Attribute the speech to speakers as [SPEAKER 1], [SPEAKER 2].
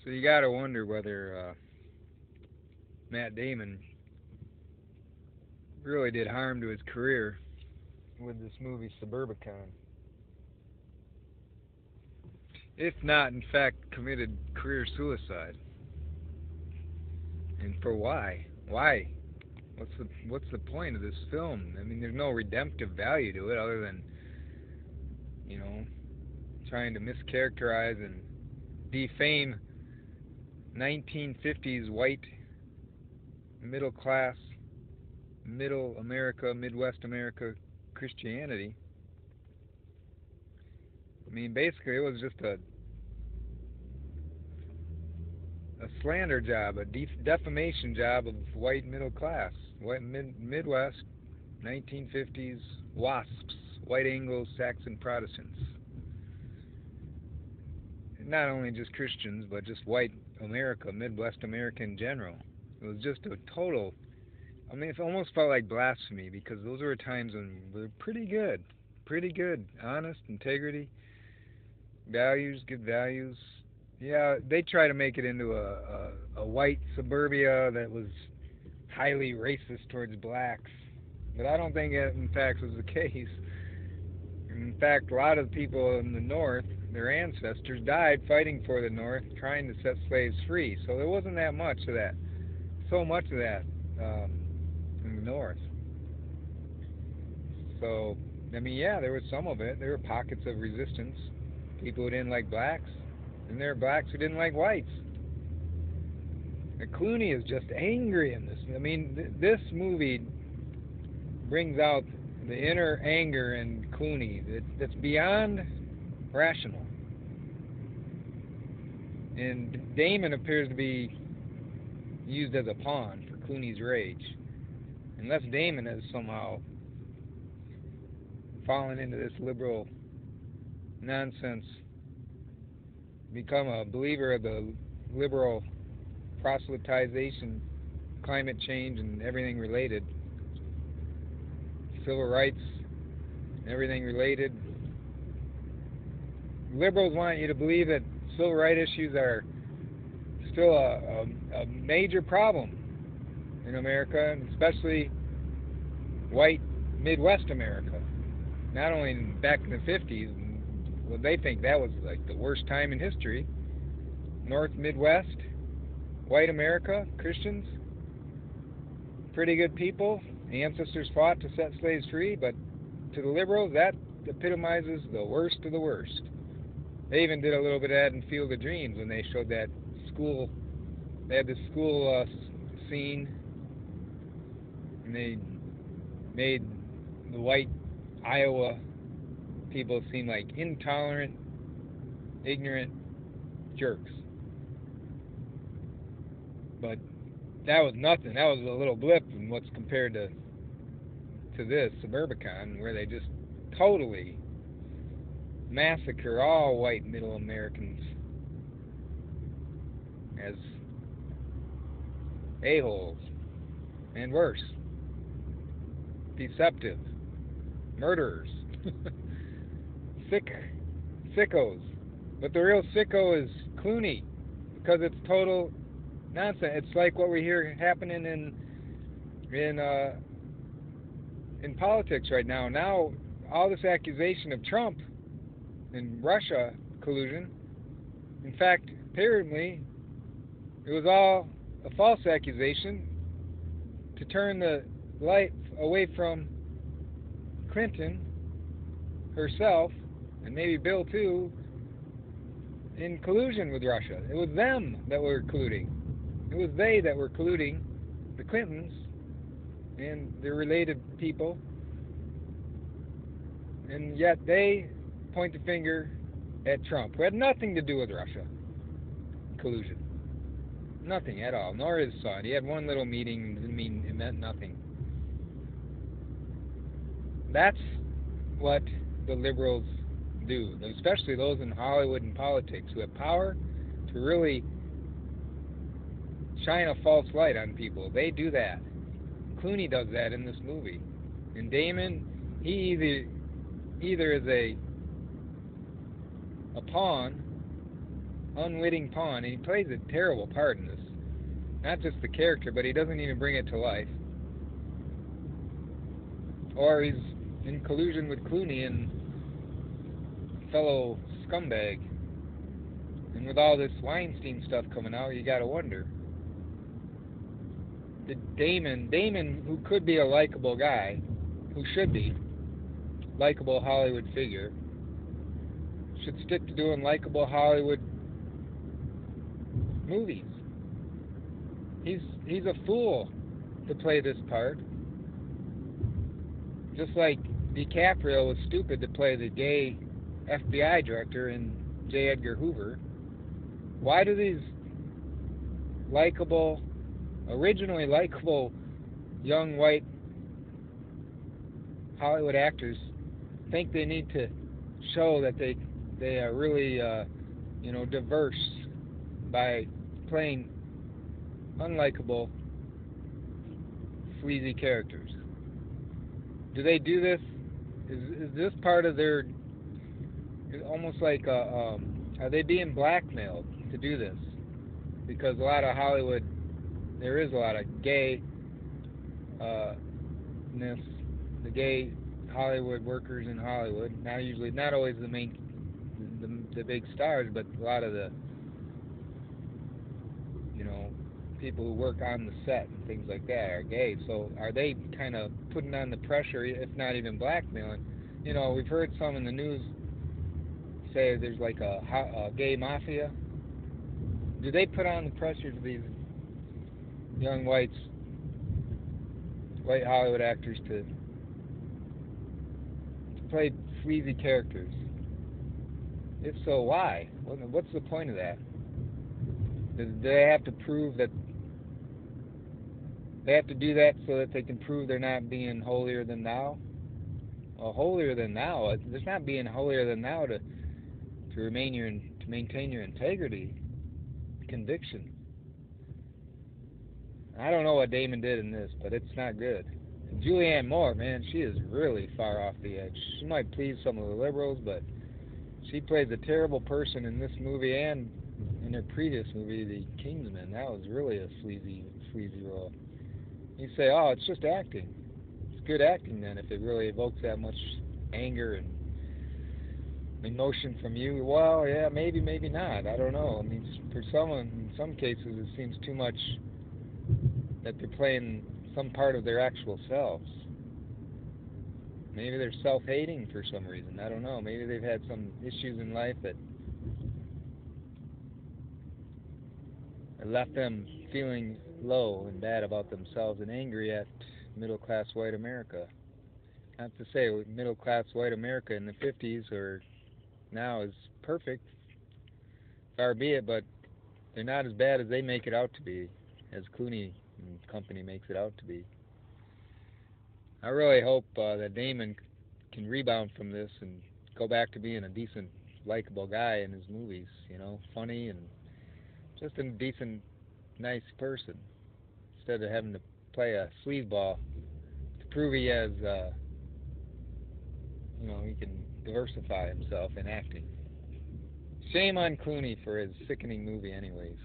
[SPEAKER 1] So you gotta wonder whether Matt Damon really did harm to his career with this movie Suburbicon. If not, in fact, committed career suicide. And for why? Why? What's the point of this film? I mean, there's no redemptive value to it other than, you know, trying to mischaracterize and defame 1950s white middle class, middle America, Midwest America Christianity. I mean, basically, it was just a slander job, a defamation job of white middle class, white Midwest 1950s WASPs, white Anglo-Saxon Protestants. Not only just Christians, but just white America, Midwest America in general. It was just a total, I mean, it almost felt like blasphemy because those were times when we were pretty good, honest, integrity, values, good values. Yeah, they try to make it into a white suburbia that was highly racist towards blacks, but I don't think it in fact was the case. In fact, a lot of the people in the North, their ancestors, died fighting for the North, trying to set slaves free. So there wasn't that much of that, so much of that in the North. So, I mean, yeah, there was some of it. There were pockets of resistance. People who didn't like blacks, and there were blacks who didn't like whites. And Clooney is just angry in this. I mean, this movie brings out the inner anger in Clooney that's beyond rational. And Damon appears to be used as a pawn for Clooney's rage. Unless Damon has somehow fallen into this liberal nonsense, become a believer of the liberal proselytization, climate change, and everything related, civil rights, everything related. Liberals want you to believe that civil rights issues are still a major problem in America, and especially white Midwest America. Not only back in the 50s, well, they think that was like the worst time in history. North Midwest, white America, Christians, pretty good people. Ancestors fought to set slaves free, but to the liberals, that epitomizes the worst of the worst. They even did a little bit of that in Field of Dreams when they showed that school. They had the school scene, and they made the white Iowa people seem like intolerant, ignorant jerks. But that was nothing. That was a little blip in what's compared to this Suburbicon, where they just totally massacre all white middle Americans as a-holes and worse, deceptive, murderers, sickos. But the real sicko is Clooney, because it's total nonsense. It's like what we hear happening in politics right now. Now, all this accusation of Trump and Russia collusion. In fact, apparently, it was all a false accusation to turn the light away from Clinton herself, and maybe Bill too, in collusion with Russia. It was them that were colluding. It was they that were colluding, the Clintons and their related people, and yet they point the finger at Trump, who had nothing to do with Russia collusion. Nothing at all, nor his son. He had one little meeting, it meant nothing. That's what the liberals do, especially those in Hollywood and politics who have power to really shine a false light on people. They do that. Clooney does that in this movie. And Damon, he either is a pawn unwitting pawn, and he plays a terrible part in this. Not just the character, but he doesn't even bring it to life. Or he's in collusion with Clooney and fellow scumbag. And with all this Weinstein stuff coming out, you gotta wonder. Did Damon, who could be a likable guy, who should be, likable Hollywood figure, should stick to doing likable Hollywood movies. He's a fool to play this part. Just like DiCaprio was stupid to play the gay FBI director in J. Edgar Hoover. Why do these likable, originally likable young white Hollywood actors think they need to show that they are really diverse by playing unlikable, sleazy characters? Do they do this? Is this part of their? It's almost like are they being blackmailed to do this? Because a lot of Hollywood, there is a lot of gayness, the gay Hollywood workers in Hollywood. Not always the big stars, but a lot of the people who work on the set and things like that are gay. So are they kind of putting on the pressure, if not even blackmailing? We've heard some in the news say there's like a gay mafia. Do they put on the pressure to these young white Hollywood actors to play sleazy characters? If so, why? What's the point of that? Do they have to prove that they have to do that so that they can prove they're not being holier than thou? Well, holier than thou, there's not being holier than thou to maintain your integrity, conviction. I don't know what Damon did in this, but it's not good. And Julianne Moore, man, she is really far off the edge. She might please some of the liberals, but she plays a terrible person in this movie and in her previous movie, The Kingsman. That was really a sleazy role. You say, oh, it's just acting. It's good acting then if it really evokes that much anger and emotion from you. Well, yeah, maybe not. I don't know. I mean, for someone, in some cases, it seems too much that they're playing some part of their actual selves. Maybe they're self-hating for some reason. I don't know. Maybe they've had some issues in life that left them feeling low and bad about themselves and angry at middle-class white America. Not to say middle-class white America in the 50s or now is perfect, far be it, but they're not as bad as they make it out to be, as Clooney and company makes it out to be. I really hope that Damon can rebound from this and go back to being a decent, likable guy in his movies, funny and just a decent, nice person, instead of having to play a sleazeball to prove he has, he can diversify himself in acting. Shame on Clooney for his sickening movie anyways.